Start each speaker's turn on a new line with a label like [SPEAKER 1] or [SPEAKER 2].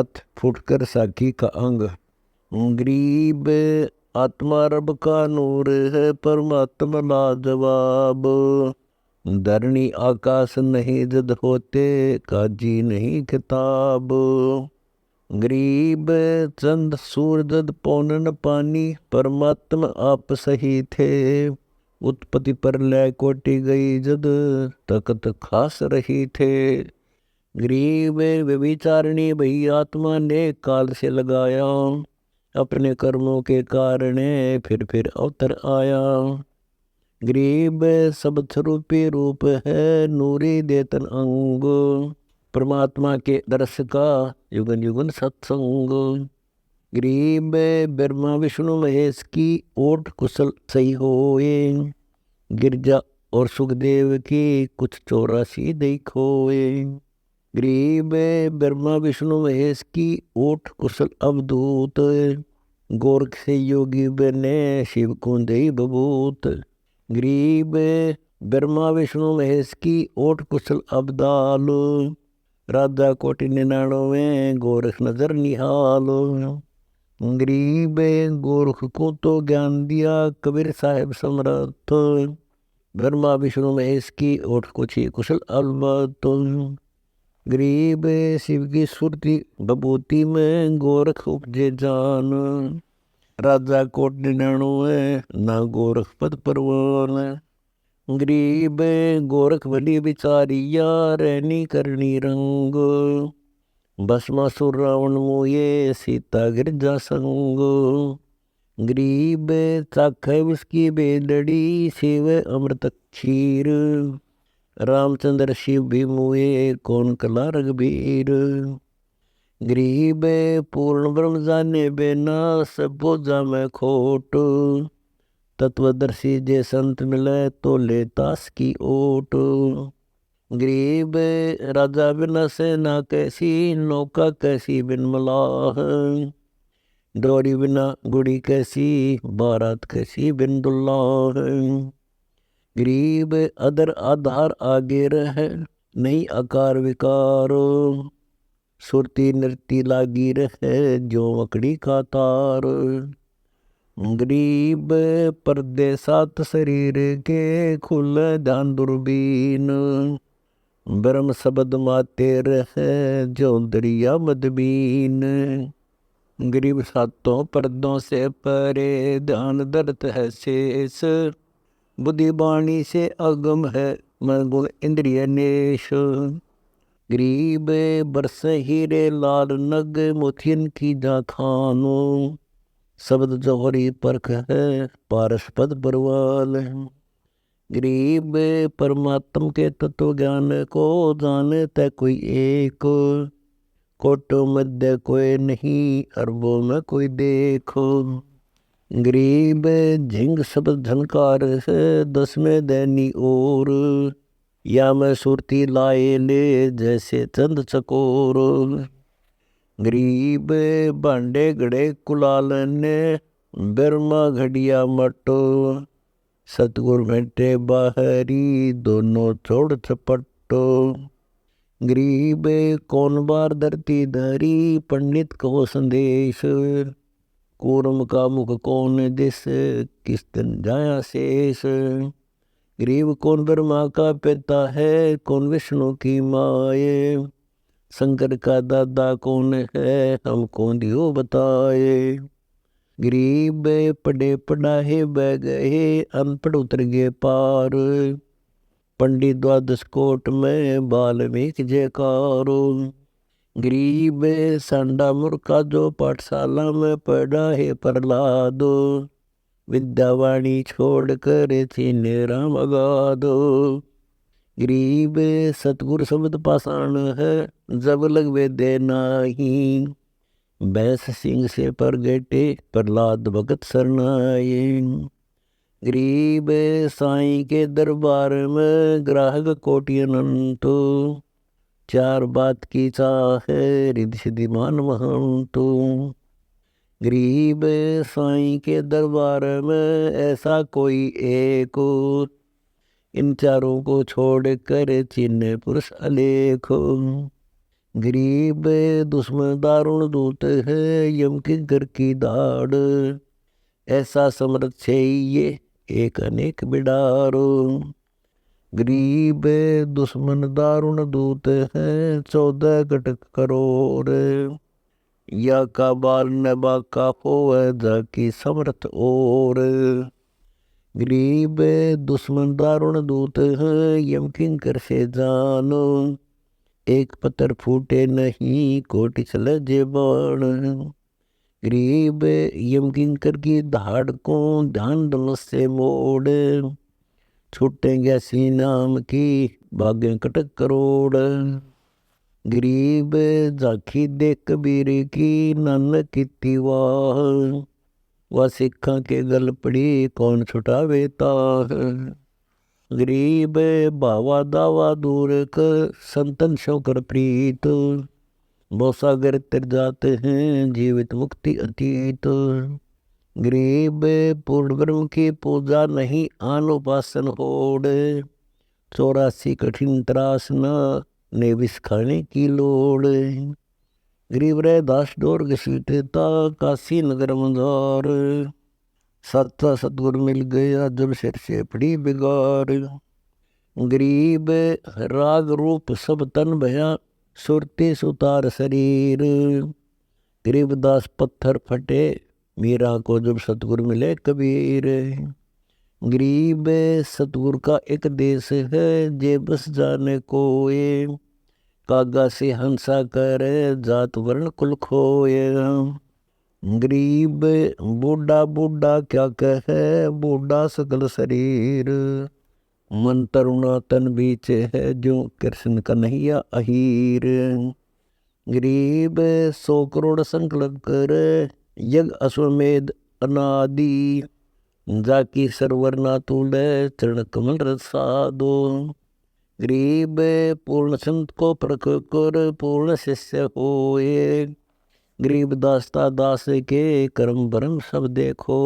[SPEAKER 1] हाथ फुटकर साखी का अंग। गरीब आत्मा रब का नूर है, परमात्मा लाजवाब। धरणी आकाश नहीं जद होते, काजी नहीं किताब। गरीब चंद सूरज जद पौनन पानी, परमात्मा आप सही थे। उत्पत्ति पर लय कोटि गई जद, तकत खास रही थे। गरीब व्यभिचारिणी भई आत्मा ने काल से लगाया, अपने कर्मों के कारण फिर अवतर आया। गरीब सब स्वरूपी रूप है, नूरी देतन अंग। परमात्मा के दर्श का युगन युगन सत्संग। गरीब ब्रह्मा विष्णु महेश की ओट कुशल सही होए, गिरजा और सुखदेव की कुछ 84 देखोए। गरीब ब्रह्मा विष्णु महेश की ओट कुशल अवधूत, गोरख से योगी बने शिव को दई बबूत। गरीब ब्रह्मा विष्णु महेश की ओट कुशल अबदाल, राजा कोटि 99 गोरख नजर निहाल। गरीब गोरख को तो ज्ञान दिया कबीर साहेब समर्थ, ब्रह्मा विष्णु महेश की ओठ कुछ कुशल अलबत। गरीब शिव की सुरती बबूती में गोरख उपजे जान, राजा कोट 99 ना गोरख पद परवान। गरीब गोरख भली बिचारिया, रहनी करनी रंग। भस्मासुर रावण मोये, सीता गिरजा संग। गरीब चाखे उसकी बेलड़ी, शिव अमृत क्षीर। रामचंद्र शिव भी मुए, कौन कला रघुबीर। गरीब पूर्ण ब्रह्म जाने बिना, सब बोझा में खोट। तत्वदर्शी जे संत मिले, तो ले तास की ओट। गरीब राजा बिना सेना कैसी, नौका कैसी बिन मलाह। डोरी बिना गुड़ी कैसी, बारात कैसी बिन दुल्लाह। गरीब अदर आधार आगे रहे, नहीं आकार विकार। सुरती नृत्य लागी रहे, जो मकड़ी का तार। गरीब परदेसात शरीर के, खुल ध्यान दूरबीन। ब्रह्म शब्द माते रहे, जो दरिया मदबीन। गरीब सातों पर्दों से परे, ध्यान दर्द है शेष। बुद्धि वाणी से अगम है, मन गुण इंद्रिय नेश। गरीब बरस हीरे लाल नग, मोतियन की जा खानो। शब्द जौहरी परख है, पारस पद परवाल। गरीब परमात्म के तत्व ज्ञान को, जानते कोई एक। कोटो मध्य कोई नहीं, अरबों में कोई देखो। गरीब झिंग शब्द झनकार है, 10 में दैनी और। या मैं सुरती लाए ले, जैसे चंद चकोर। गरीब भांडे गड़े कुलाल ने, ब्रह्मा घड़िया मटो। सतगुर बैठे बाहरी, दोनों छोड़ छपटो। गरीब कौन बार धरती धरी, पंडित को संदेश। कूर्म का मुख कौन दिस, किस दिन जाया शेष। गरीब कौन ब्रह्मा का पिता है, कौन विष्णु की माए। शंकर का दादा कौन है, हमको दियो बताए। गरीब पढ़े पढ़ाए बह गए, अनपढ़ उतर गए पार। पंडित द्वादश कोट में, वाल्मीकि जयकार। गरीब सांडा मूर्खा, जो पाठशाला में पढ़ा है प्रहलाद। विद्यावाणी छोड़ कर छीने राम अगाध। गरीब सतगुरु शब्द पाषाण है, जब लगवे दे नाही। बैस सिंह से परगटे, प्रहलाद भगत शरणाए। गरीब साईं के दरबार में, ग्राहक कोटि अनंत। चार बात की चाह है, रिद्धि सिद्धि मान महंत। गरीब साईं के दरबार में, ऐसा कोई एक। इन चारों को छोड़ कर, चिन्ह पुरुष अलेख। गरीब दुश्मन दारुण दूत है, यम किंकर की दाड़, ऐसा समर्थ छे ये एक अनेक बिडारो। गरीब दुश्मन दारुण दूत है, 14 कटक करोड़, या का बाल न बाका होवे जाकी समर्थ और। गरीब दुश्मन दारुण दूत है, यम किंकर से जानो, एक पत्थर फूटे नहीं कोटि चले जेबान। गरीब यम किंकर की धाड़ को ध्यान धनुष से मोड़, छूटेंगे सी नाम की भाग्य कटक करोड़। गरीब झांकी देख कबीर की, नानक की वाह, वह सिखा के गल पड़ी कौन छुटावे ताह। गरीब भावा दावा दूर कर, संतन शोकर प्रीत, भवसागर तर जाते हैं जीवित मुक्ति अतीत। गरीब पूर्ण ब्रह्म की पूजा नहीं आन उपासन होड़, 84 कठिन त्रासना ने विष खाने की लोड़। गरीब रे दास डोर घसीटता, काशी नगर मंदार, साथा सतगुर मिल गया जब सिर से पड़ी बिगाड़। गरीब राग रूप सब तन भया, सुरती सुतार शरीर, गरीबदास पत्थर फटे मीरा को जब सतगुर मिले कबीर। गरीब सतगुर का एक देश है, जे बस जाने कोए, कागा से हंसा करे जात वर्ण कुल खोए। गरीब बूढ़ा बूढ़ा क्या कहे, बूढ़ा सकल शरीर, मन तरुणा तन बीच है जो कृष्ण कन्हैया अहीर। गरीब 100 करोड़ संकल्प कर, यज्ञ अश्वमेध अनादि, जाकी सरवर ना तूले चरण कमल रसादो। गरीब पूर्ण संत को परख कर, पूर्ण शिष्य होए, गरीब दासता दास के कर्म भरम सब देखो।